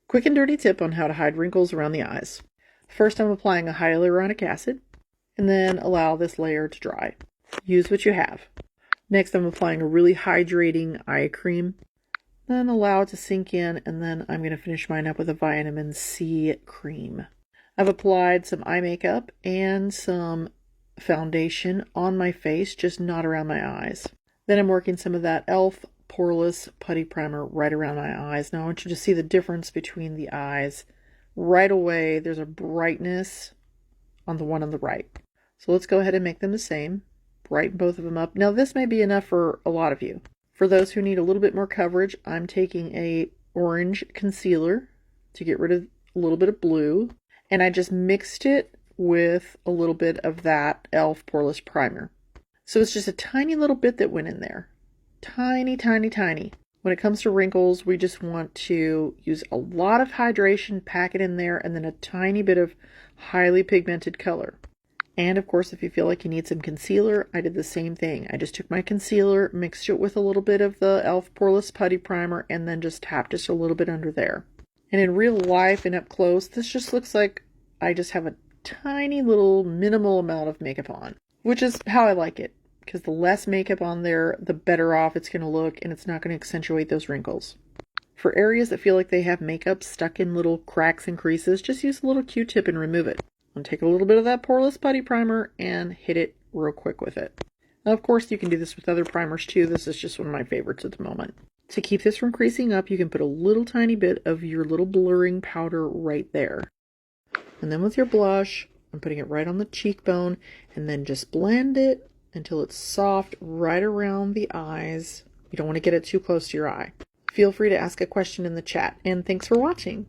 Quick and dirty tip on how to hide wrinkles around the eyes. First, I'm applying a hyaluronic acid, and then allow this layer to dry. Use what you have. Next, I'm applying a really hydrating eye cream, then allow it to sink in, and then I'm going to finish mine up with a vitamin C cream. I've applied some eye makeup and some foundation on my face, just not around my eyes. Then I'm working some of that e.l.f. Poreless Putty Primer right around my eyes. Now I want you to see the difference between the eyes. Right away, there's a brightness on the one on the right. So let's go ahead and make them the same. Brighten both of them up. Now this may be enough for a lot of you. For those who need a little bit more coverage, I'm taking a orange concealer to get rid of a little bit of blue. And I just mixed it with a little bit of that e.l.f. Poreless Primer. So it's just a tiny little bit that went in there. Tiny, tiny, tiny. When it comes to wrinkles, we just want to use a lot of hydration, pack it in there, and then a tiny bit of highly pigmented color. And of course, if you feel like you need some concealer, I did the same thing. I just took my concealer, mixed it with a little bit of the e.l.f. Poreless Putty Primer, and then just tapped just a little bit under there. And in real life and up close, this just looks like I just have a tiny little minimal amount of makeup on, which is how I like it. Because the less makeup on there, the better off it's going to look, and it's not going to accentuate those wrinkles. For areas that feel like they have makeup stuck in little cracks and creases, just use a little Q-tip and remove it. And take a little bit of that Poreless Putty Primer and hit it real quick with it. Now, of course, you can do this with other primers too. This is just one of my favorites at the moment. To keep this from creasing up, you can put a little tiny bit of your little blurring powder right there. And then with your blush, I'm putting it right on the cheekbone, and then just blend it until it's soft right around the eyes. You don't want to get it too close to your eye. Feel free to ask a question in the chat, and thanks for watching.